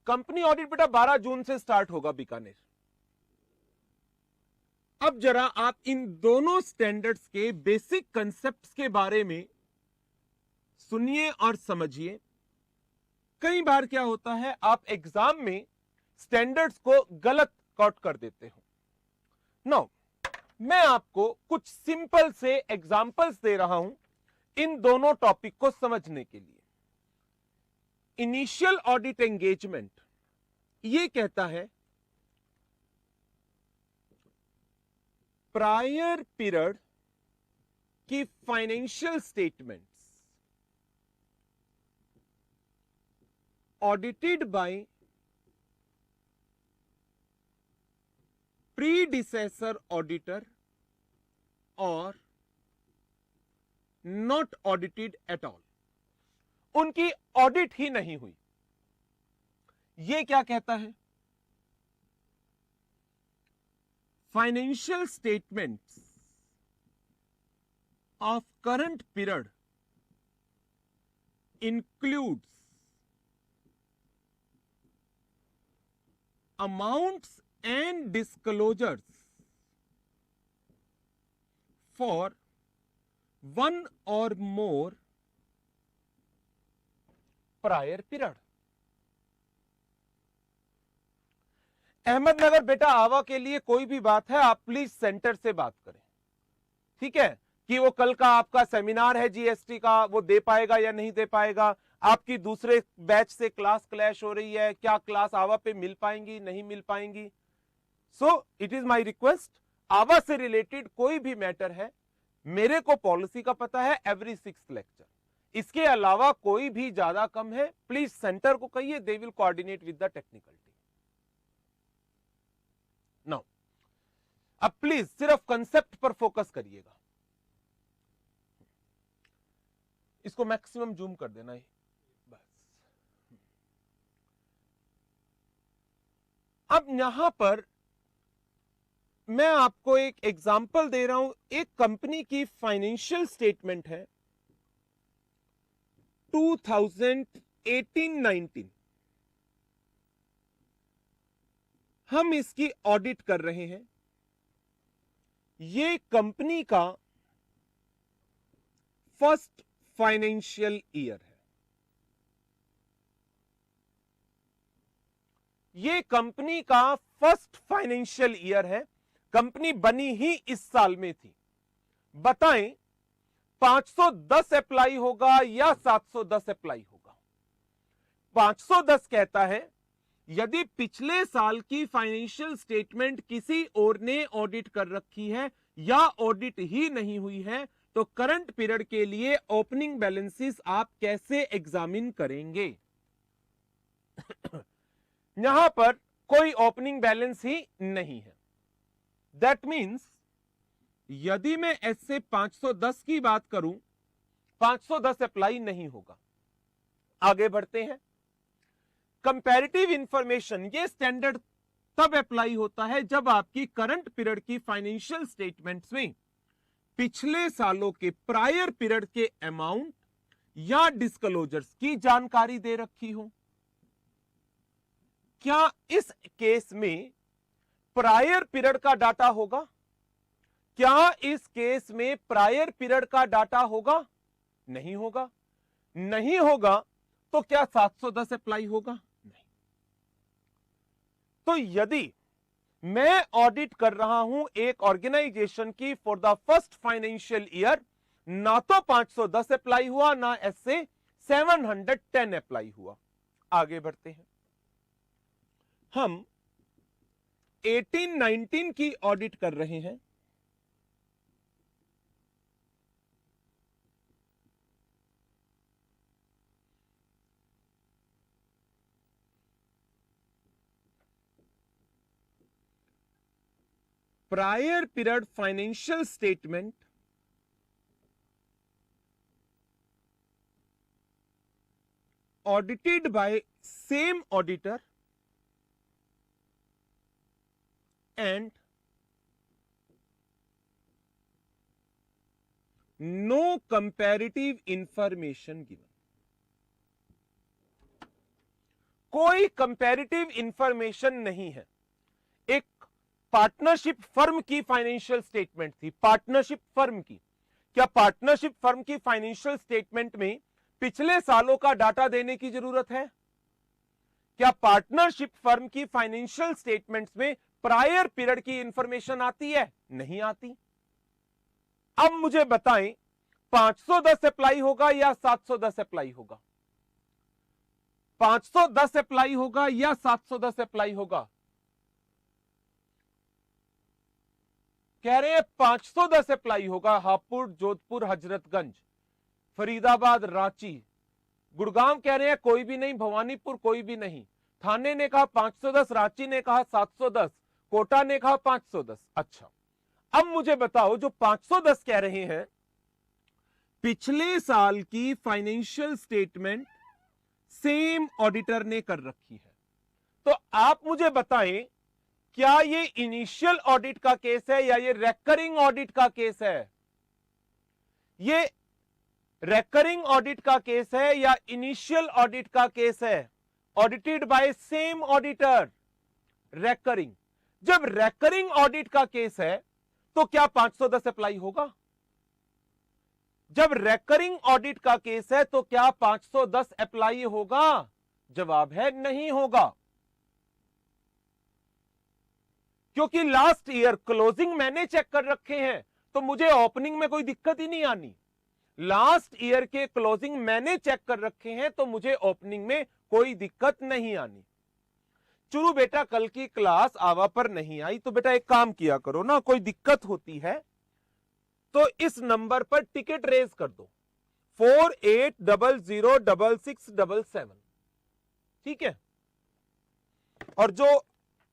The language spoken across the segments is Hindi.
कंपनी ऑडिट बेटा 12 जून से स्टार्ट होगा बीकानेर। अब जरा आप इन दोनों स्टैंडर्ड्स के बेसिक कंसेप्ट्स के बारे में सुनिए और समझिए। कई बार क्या होता है, आप एग्जाम में स्टैंडर्ड्स को गलत कॉट कर देते हो। नो, मैं आपको कुछ सिंपल से एग्जांपल्स दे रहा हूं इन दोनों टॉपिक को समझने के लिए। इनिशियल ऑडिट एंगेजमेंट ये कहता है प्रायर पीरियड की financial statements audited bye predecessor auditor और नॉट ऑडिटेड एट ऑल, उनकी ऑडिट ही नहीं हुई। यह क्या कहता है? Financial statements of current period includes amounts and disclosures for one or more prior period। Ahmednagar बेटा आवा के लिए कोई भी बात है आप प्लीज सेंटर से बात करें, ठीक है? कि वो कल का आपका सेमिनार है जीएसटी का, वो दे पाएगा या नहीं दे पाएगा, आपकी दूसरे बैच से क्लास क्लैश हो रही है, क्या क्लास आवा पे मिल पाएंगी नहीं मिल पाएंगी। So it is my request, आवा से रिलेटेड कोई भी मैटर है, मेरे को पॉलिसी का पता है एवरी 6th लेक्चर, इसके अलावा कोई भी ज्यादा कम है प्लीज सेंटर को कहिए, they will coordinate with the technical team. Now अब प्लीज सिर्फ कंसेप्ट पर फोकस करिएगा। इसको मैक्सिमम जूम कर देना है बस। अब यहां पर मैं आपको एक एग्जांपल दे रहा हूं, एक कंपनी की फाइनेंशियल स्टेटमेंट है 2018-19, हम इसकी ऑडिट कर रहे हैं। ये कंपनी का फर्स्ट फाइनेंशियल ईयर है। ये कंपनी का फर्स्ट फाइनेंशियल ईयर है, कंपनी बनी ही इस साल में थी। बताएं 510 अप्लाई होगा या 710 अप्लाई होगा? 510 कहता है यदि पिछले साल की फाइनेंशियल स्टेटमेंट किसी और ने ऑडिट कर रखी है या ऑडिट ही नहीं हुई है तो करंट पीरियड के लिए ओपनिंग बैलेंसेस आप कैसे एग्जामिन करेंगे? यहां पर कोई ओपनिंग बैलेंस ही नहीं है। दैट मीन्स यदि मैं ऐसे 510 की बात करूं, 510 अप्लाई नहीं होगा। आगे बढ़ते हैं। कंपैरेटिव इंफॉर्मेशन, ये स्टैंडर्ड तब अप्लाई होता है जब आपकी करंट पीरियड की फाइनेंशियल स्टेटमेंट्स में पिछले सालों के प्रायर पीरियड के अमाउंट या डिस्क्लोजर्स की जानकारी दे रखी हो। क्या इस केस में प्रायर पीरियड का डाटा होगा? क्या इस केस में प्रायर पीरियड का डाटा होगा? नहीं होगा। नहीं होगा तो क्या 710 अप्लाई होगा? नहीं। तो यदि मैं ऑडिट कर रहा हूं एक ऑर्गेनाइजेशन की for the first financial year, ना तो 510 अप्लाई हुआ ना ऐसे 710 अप्लाई हुआ। आगे बढ़ते हैं। हम 18-19 की ऑडिट कर रहे हैं। Prior period financial statement audited by same auditor and no comparative information given। कोई कंपैरेटिव इंफॉर्मेशन नहीं है। एक पार्टनरशिप फर्म की फाइनेंशियल स्टेटमेंट थी, पार्टनरशिप फर्म की। क्या पार्टनरशिप फर्म की फाइनेंशियल स्टेटमेंट में पिछले सालों का डाटा देने की जरूरत है? क्या पार्टनरशिप फर्म की फाइनेंशियल स्टेटमेंट्स में प्रायर पीरियड की इंफॉर्मेशन आती है? नहीं आती। अब मुझे बताएं 510 अप्लाई होगा या 710 अप्लाई होगा? 510 अप्लाई होगा या 710 अप्लाई होगा? कह रहे हैं 510 अप्लाई होगा। हापुड़, जोधपुर, हजरतगंज, फरीदाबाद, रांची, गुड़गांव कह रहे हैं कोई भी नहीं, भवानीपुर कोई भी नहीं, थाने ने कहा 510, रांची ने कहा 710, कोटा ने कहा 510। अच्छा, अब मुझे बताओ जो 510 कह रहे हैं, पिछले साल की फाइनेंशियल स्टेटमेंट सेम ऑडिटर ने कर रखी है। तो आप मुझे बताएं, क्या ये इनिशियल ऑडिट का केस है या ये रेकरिंग ऑडिट का केस है? ये रेकरिंग ऑडिट का केस है या इनिशियल ऑडिट का केस है? Audited bye same auditor, recurring. जब रेकरिंग ऑडिट का केस है तो क्या 510 अप्लाई होगा? जब रेकरिंग ऑडिट का केस है तो क्या 510 अप्लाई होगा? जवाब है नहीं होगा, क्योंकि लास्ट ईयर क्लोजिंग मैंने चेक कर रखे हैं तो मुझे ओपनिंग में कोई दिक्कत ही नहीं आनी। लास्ट ईयर के क्लोजिंग मैंने चेक कर रखे हैं तो मुझे ओपनिंग में कोई दिक्कत नहीं आनी। चुरू बेटा कल की क्लास आवा पर नहीं आई तो बेटा एक काम किया करो ना, कोई दिक्कत होती है तो इस नंबर पर टिकट रेज कर दो 48006677, ठीक है? और जो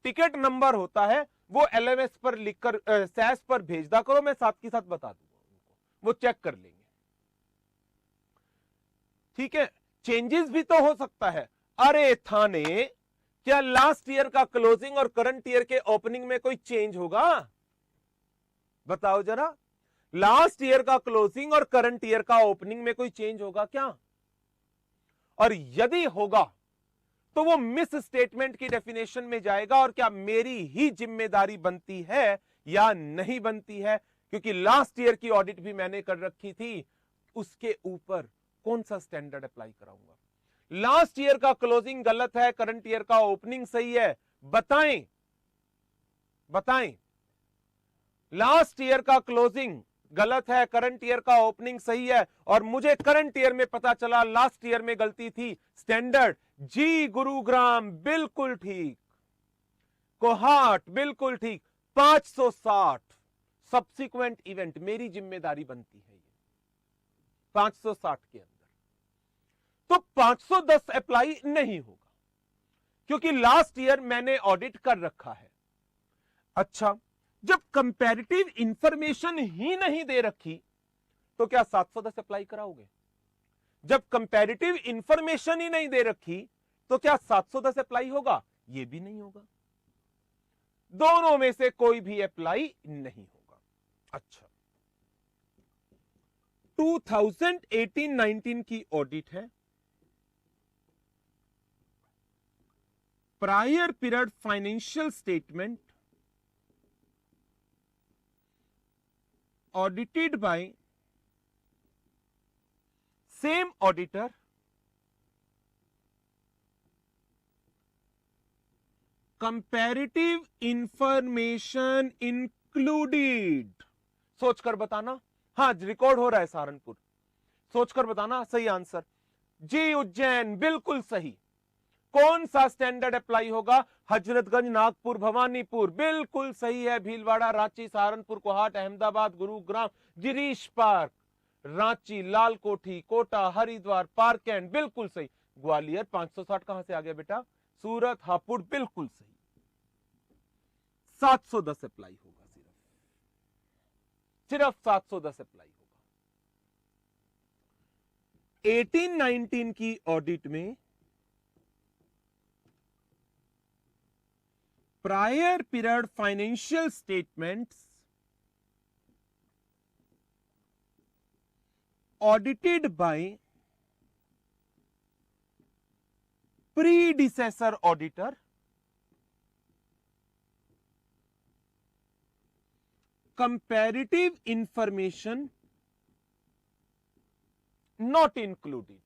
टिकट नंबर होता है वो एलएमएस पर लिखकर सैस पर भेजदा करो, मैं साथ के साथ बता दूंगा उनको, वो चेक कर लेंगे, ठीक है? चेंजेस भी तो हो सकता है। अरे थाने, क्या लास्ट ईयर का क्लोजिंग और करंट ईयर के ओपनिंग में कोई चेंज होगा? बताओ जरा, लास्ट ईयर का क्लोजिंग और करंट ईयर का ओपनिंग में कोई चेंज होगा क्या? और यदि होगा तो वो मिस स्टेटमेंट की डेफिनेशन में जाएगा। और क्या मेरी ही जिम्मेदारी बनती है या नहीं बनती है? क्योंकि लास्ट ईयर की ऑडिट भी मैंने कर रखी थी, उसके ऊपर कौन सा स्टैंडर्ड अप्लाई कराऊंगा? लास्ट ईयर का क्लोजिंग गलत है, करंट ईयर का ओपनिंग सही है, बताएं बताएं। लास्ट ईयर का क्लोजिंग गलत है, करंट ईयर का ओपनिंग सही है, और मुझे करंट ईयर में पता चला लास्ट ईयर में गलती थी। स्टैंडर्ड जी गुरुग्राम बिल्कुल ठीक, कोहाट बिल्कुल ठीक, 560 सब्सिक्वेंट इवेंट मेरी जिम्मेदारी बनती है ये 560 के अंदर। तो 510 अप्लाई नहीं होगा क्योंकि लास्ट ईयर मैंने ऑडिट कर रखा है। अच्छा, जब कंपैरेटिव इंफॉर्मेशन ही नहीं दे रखी तो क्या 710 अप्लाई कराओगे? जब कंपैरेटिव इंफॉर्मेशन ही नहीं दे रखी तो क्या 710 अप्लाई होगा? यह भी नहीं होगा, दोनों में से कोई भी अप्लाई नहीं होगा। अच्छा, 2018-19 की ऑडिट है, prior period financial statement audited by same auditor, comparative information included। सोचकर बताना, हाँ रिकॉर्ड हो रहा है सहारनपुर, सोचकर बताना सही आंसर। जी उज्जैन बिल्कुल सही। कौन सा स्टैंडर्ड अप्लाई होगा? हजरतगंज, नागपुर, भवानीपुर बिल्कुल सही है। Bhilwara, Ranchi, Saharanpur, Kohat, Ahmedabad, Gurugram, Girish park, Ranchi, Lalkothi, Kota, Haridwar, park and बिल्कुल सही। ग्वालियर 560 कहां से आ गया बेटा? सूरत, हापुड़ बिल्कुल सही। 710 अप्लाई होगा, सिर्फ 710 अप्लाई होगा। 18-19 की ऑडिट में prior period financial statements audited bye predecessor auditor comparative information not included।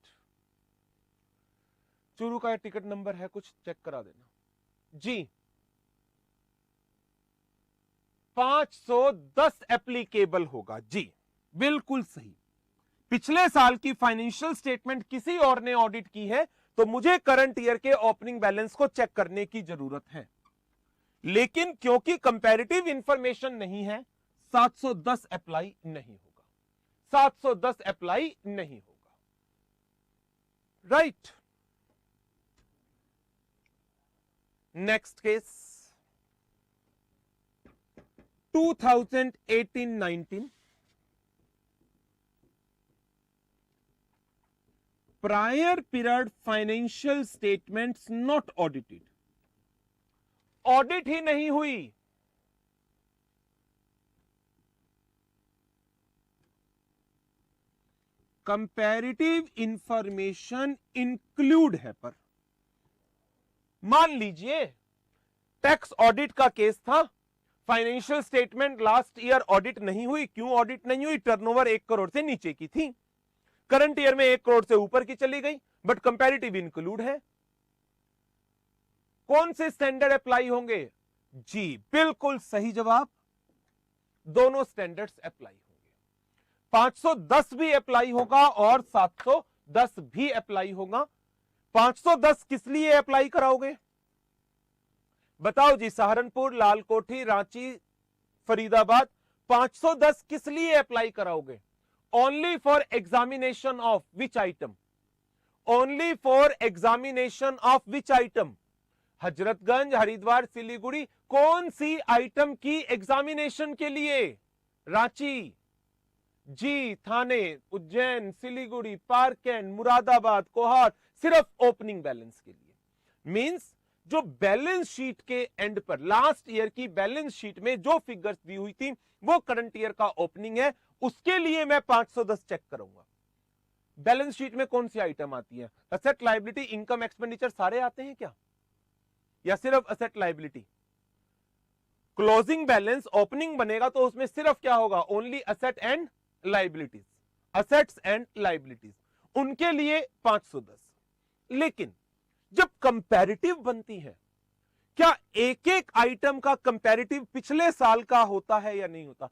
Churu का टिकट नंबर है कुछ, चेक करा देना जी। 510 एप्लीकेबल होगा जी, बिल्कुल सही। पिछले साल की फाइनेंशियल स्टेटमेंट किसी और ने ऑडिट की है तो मुझे करंट ईयर के ओपनिंग बैलेंस को चेक करने की जरूरत है, लेकिन क्योंकि कंपैरेटिव इंफॉर्मेशन नहीं है 710 अप्लाई नहीं होगा, 710 अप्लाई नहीं होगा, right. Next case 2018-19 prior period financial statements not audited, audit ही नहीं हुई, कंपैरेटिव इंफॉर्मेशन इंक्लूड है। पर मान लीजिए टैक्स ऑडिट का केस था, financial statement last year audit नहीं हुई। क्यों ऑडिट नहीं हुई? टर्नओवर 1 करोड़ से नीचे की थी, करंट ईयर में 1 करोड़ से ऊपर की चली गई, बट कंपैरेटिव इंक्लूड है। कौन से स्टैंडर्ड अप्लाई होंगे? जी बिल्कुल सही जवाब, दोनों स्टैंडर्ड्स अप्लाई होंगे। 510 भी अप्लाई होगा और 710 भी अप्लाई होगा। 510 किस लिए अप्लाई कराओगे बताओ जी? सहारनपुर, लालकोठी, रांची, फरीदाबाद, 510 किस लिए अप्लाई कराओगे? Only for examination of which item? Only for examination of which item? Hazratganj, Haridwar, Siliguri, कौन सी आइटम की एग्जामिनेशन के लिए? रांची जी, थाने, उज्जैन, सिलीगुड़ी, पारकेंड, मुरादाबाद, कोहाट, सिर्फ ओपनिंग बैलेंस के लिए। मींस जो बैलेंस शीट के एंड पर लास्ट ईयर की बैलेंस शीट में जो फिगर्स दी हुई थी वो करंट ईयर का ओपनिंग है, उसके लिए मैं 510 चेक करूंगा। बैलेंस शीट में कौन सी आइटम आती है? असेट, लायबिलिटी, इनकम, एक्सपेंडिचर सारे आते हैं क्या, या सिर्फ asset liability? Closing balance opening बनेगा तो उसमें सिर्फ क्या होगा? Only asset and liabilities, assets and liabilities, उनके लिए 510। लेकिन जब कंपैरेटिव बनती है, क्या एक एक आइटम का कंपैरेटिव पिछले साल का होता है या नहीं होता?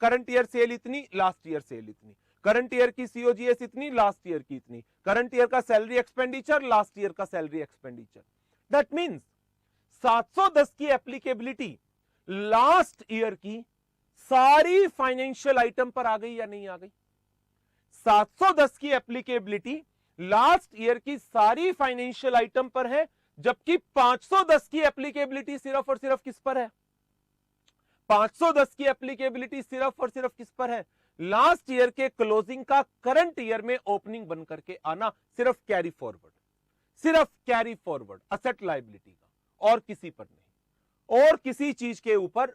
करंट ईयर सेल इतनी, लास्ट ईयर सेल इतनी, करंट ईयर की सीओजीएस इतनी, लास्ट ईयर की इतनी, करंट ईयर का सैलरी एक्सपेंडिचर, लास्ट ईयर का सैलरी एक्सपेंडिचर। दैट मींस 710 की एप्लीकेबिलिटी लास्ट ईयर की सारी फाइनेंशियल आइटम पर आ गई या नहीं आ गई? 710 की एप्लीकेबिलिटी लास्ट ईयर की सारी फाइनेंशियल आइटम पर है, जबकि 510 की एप्लीकेबिलिटी सिर्फ और सिर्फ किस पर है? 510 की एप्लीकेबिलिटी सिर्फ और सिर्फ किस पर है? लास्ट ईयर के क्लोजिंग का करंट ईयर में ओपनिंग बन करके आना, सिर्फ कैरी फॉरवर्ड, सिर्फ कैरी फॉरवर्ड असेट लायबिलिटी का, और किसी पर नहीं, और किसी चीज के ऊपर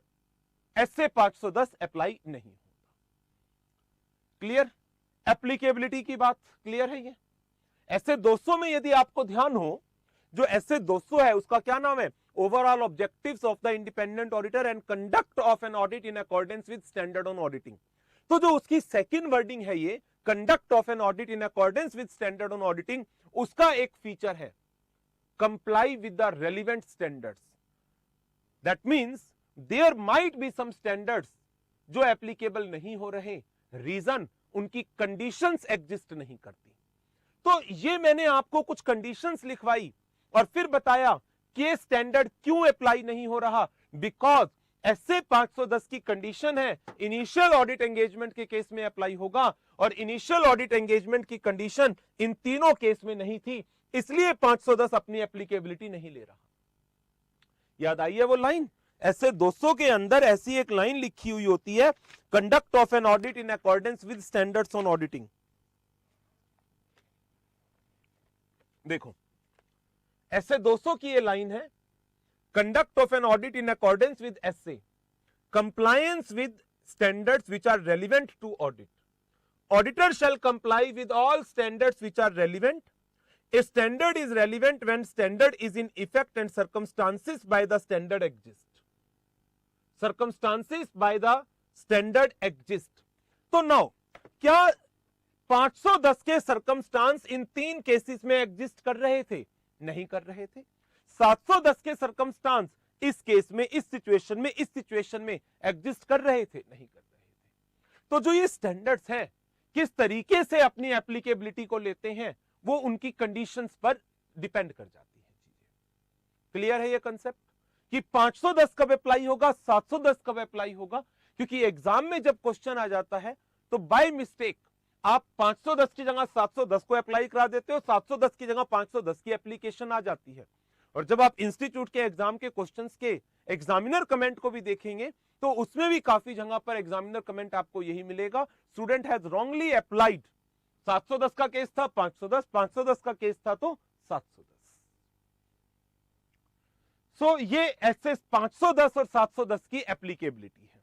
ऐसे 510 अप्लाई नहीं होता। क्लियर? एप्लीकेबिलिटी की बात क्लियर है। ये ऐसे 200 में यदि आपको ध्यान हो, जो ऐसे 200 है उसका क्या नाम है? Overall objectives of the independent auditor and conduct of an audit in accordance with standard on auditing. तो जो उसकी सेकंड वर्डिंग है ये conduct of an audit in accordance with standard on auditing, उसका एक फीचर है comply with the relevant standards. That means there might be some standards जो एप्लीकेबल नहीं हो रहे, रीजन उनकी कंडीशंस एग्जिस्ट नहीं करती। तो ये मैंने आपको कुछ कंडीशंस लिखवाई और फिर बताया कि स्टैंडर्ड क्यों अप्लाई नहीं हो रहा, बिकॉज ऐसे 510 की कंडीशन है इनिशियल ऑडिट एंगेजमेंट के केस में अप्लाई होगा, और इनिशियल ऑडिट एंगेजमेंट की कंडीशन इन तीनों केस में नहीं थी, इसलिए 510 अपनी एप्लीकेबिलिटी नहीं ले रहा। याद आई है वो लाइन? ऐसे 200 के अंदर ऐसी एक लाइन लिखी हुई होती है, conduct of an audit in accordance with standards on auditing. देखो ऐसे 200 की ये लाइन है, conduct of an audit in accordance with SA, compliance with standards which are relevant to audit, auditor shall comply with all standards which are relevant A standard is relevant when standard is in effect and circumstances by the standard exist. Circumstances by the standard exist. तो नाउ क्या 510 के सर्कमस्टांस इन 3 केसेस में एग्जिस्ट कर रहे थे? नहीं कर रहे थे। 710 के सर्कमस्टांस इस केस में, इस सिचुएशन में एग्जिस्ट कर रहे थे? नहीं कर रहे थे। तो जो ये स्टैंडर्ड्स हैं किस तरीके से अपनी एप्लीकेबिलिटी को लेते हैं वो उनकी कंडीशंस पर डिपेंड कर जाती है चीजें। क्लियर है ये कंसेप्ट कि 510 कब अप्लाई होगा, 710 कब अप्लाई होगा? क्योंकि एग्जाम में जब क्वेश्चन आ जाता है तो बाय मिस्टेक आप 510 की जगह 710 को अप्लाई करा देते हो, 710 की जगह 510 की एप्लीकेशन आ जाती है। और जब आप इंस्टीट्यूट के एग्जाम के क्वेश्चंस के एग्जामिनर कमेंट को भी देखेंगे तो उसमें भी काफी जगह पर एग्जामिनर कमेंट आपको यही मिलेगा, स्टूडेंट हैज रॉन्गली अप्लाइड। 710 का केस था 510, 510 का केस था तो 710। सो ये ऐसे 510 और 710 की एप्लीकेबिलिटी है।